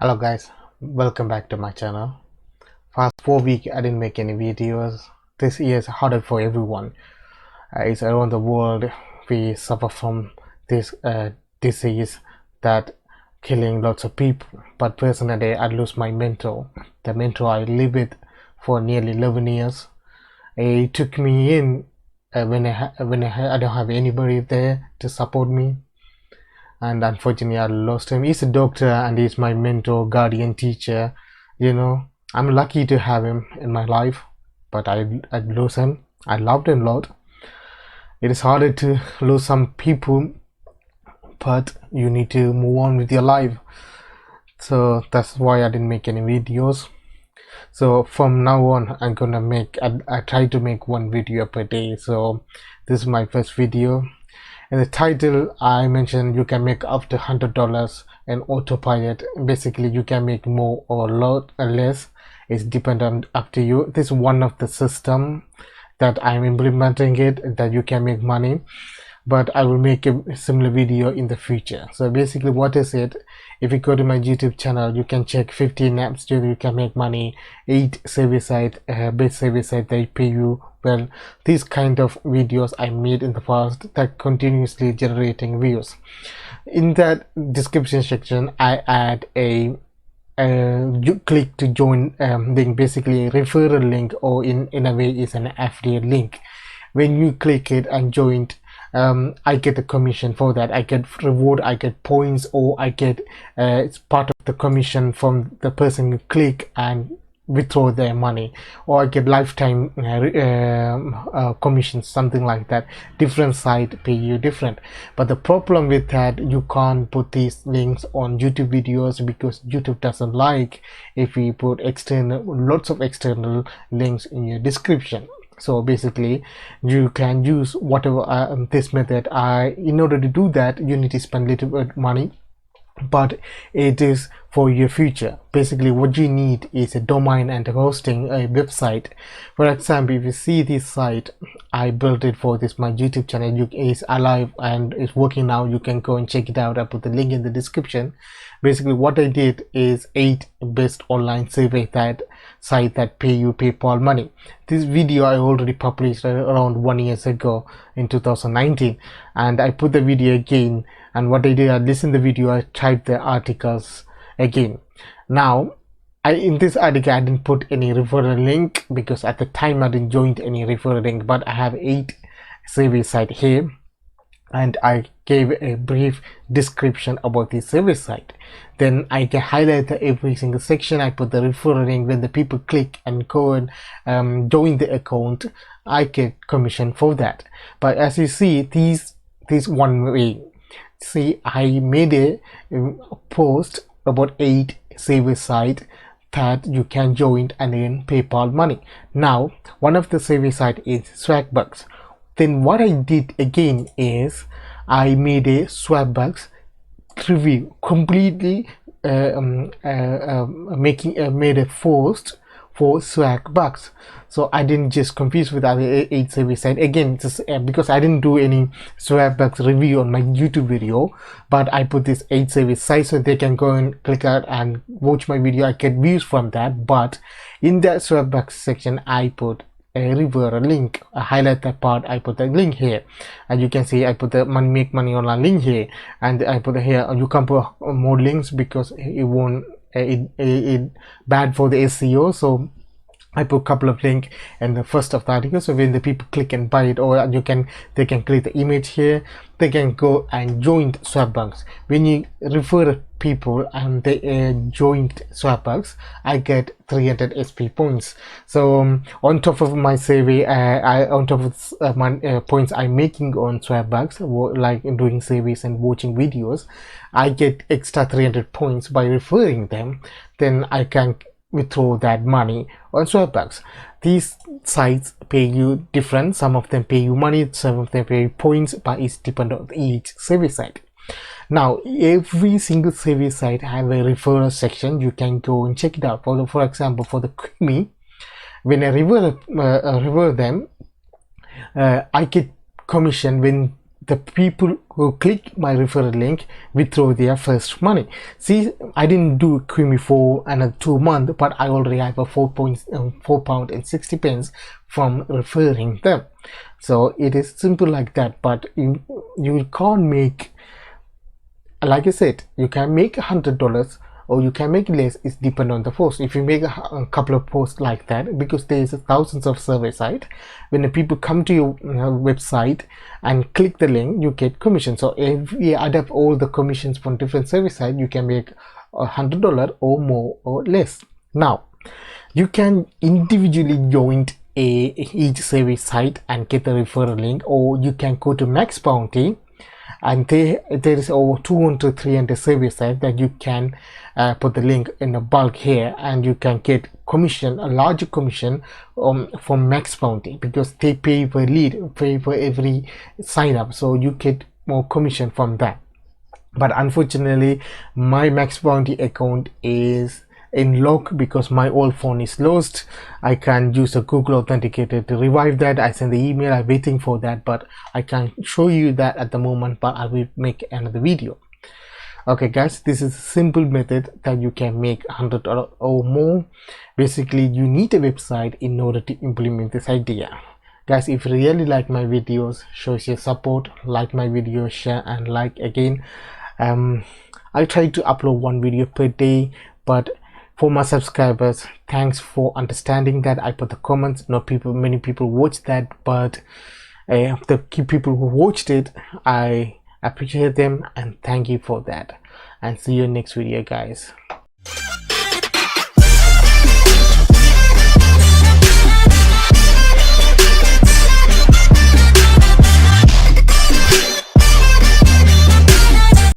Hello guys, welcome back to my channel. Past 4 weeks I didn't make any videos. This year is harder for everyone. It's around the world we suffer from this disease that killing lots of people. But personally I lose my mentor. The mentor I live with for nearly 11 years. He took me in when I don't have anybody there to support me, and unfortunately I lost him. He's a doctor and he's my mentor, guardian, teacher. I'm lucky to have him in my life, but I lose him. I loved him a lot. It is harder to lose some people, but you need to move on with your life. So that's why I didn't make any videos. So from now on I'm gonna I try to make one video per day. So this is my first video. In the title I mentioned you can make up to $100 in Autopilot. Basically you can make more or a lot or less. It's dependent up to you. This is one of the system that I'm implementing it, that you can make money, but I will make a similar video in the future. So basically what is it? If you go to my YouTube channel, you can check 15 apps you can make money, 8 service site, best service site they pay you well. These kind of videos I made in the past that continuously generating views. In that description section I add a you click to join link, basically a referral link, or in a way is an affiliate link. When you click it and join, I get a commission for that. I get reward, I get points, or I get it's part of the commission from the person who click and withdraw their money, or I get lifetime commissions, something like that. Different site pay you different, but the problem with that, you can't put these links on YouTube videos because YouTube doesn't like if we put lots of external links in your description. So basically you can use whatever this method. In order to do that you need to spend a little bit money, but it is for your future. Basically what you need is a domain and hosting a website. For example, if you see this site, I built it for my YouTube channel. It's alive and it's working now. You can go and check it out. I put the link in the description. Basically what I did is 8 best online survey site that pay you PayPal money. This video I already published around 1 year ago in 2019, and I put the video again, and what I did, I listened to the video, I typed the articles again. Now in this article I didn't put any referral link because at the time I didn't join any referral link, but I have 8 service site here, and I gave a brief description about the service site. Then I can highlight every single section. I put the referral link. When the people click and go and join the account, I get commission for that. But as you see, this one way. See, I made a post about 8 service site that you can join and earn PayPal money. Now one of the service site is Swagbucks. Then what I did again is I made a Swagbucks review, completely made a post for Swagbucks. So I didn't just confuse with other 8 service site again, just because I didn't do any Swagbucks review on my YouTube video, but I put this 8 service site so they can go and click out and watch my video. I get views from that, but in that Swagbucks section I put a referral link. I highlight that part, I put the link here, and you can see I put the make money online link here, and I put here. You can put more links because it won't it bad for the SEO. So I put a couple of links in the first of the article, so when the people click and buy it, or they can click the image here, they can go and join Swagbucks. When you refer people and they joined Swagbucks, I get 300 SP points. So on top of my survey, on top of my points I'm making on Swagbucks, like doing surveys and watching videos, I get extra 300 points by referring them. Then I can withdraw that money on Swagbucks. These sites pay you different. Some of them pay you money, some of them pay you points, but it's dependent on each service site. Now every single service site have a referral section. You can go and check it out. For example, for the creamy, when I refer them, I get commission when the people who click my referral link withdraw their first money. See, I didn't do Creamy for another 2 months, but I already have a £4 and 60 pence from referring them. So it is simple like that. But you can't make, like I said, you can make $100 or you can make less. It's depend on the post. If you make a couple of posts like that, because there's thousands of survey sites, when the people come to your website and click the link, you get commission. So if you add up all the commissions from different service sites, you can make $100 or more or less. Now you can individually join each service site and get the referral link, or you can go to Max Bounty, and there is over 200-300 service sites that you can put the link in a bulk here, and you can get commission, a larger commission from Max Bounty, because they pay per lead, pay for every sign up, so you get more commission from that. But unfortunately my Max Bounty account is in lock because my old phone is lost. I can use a Google Authenticator to revive that. I send the email, I'm waiting for that, but I can't show you that at the moment, but I will make another video. Okay guys, this is a simple method that you can make $100 or more. Basically you need a website in order to implement this idea. Guys, if you really like my videos, show your support, like my video, share and like again. I try to upload 1 video per day, but for my subscribers, thanks for understanding that. I put the comments, many people watch that, but the people who watched it, I appreciate them and thank you for that, and see you in next video guys.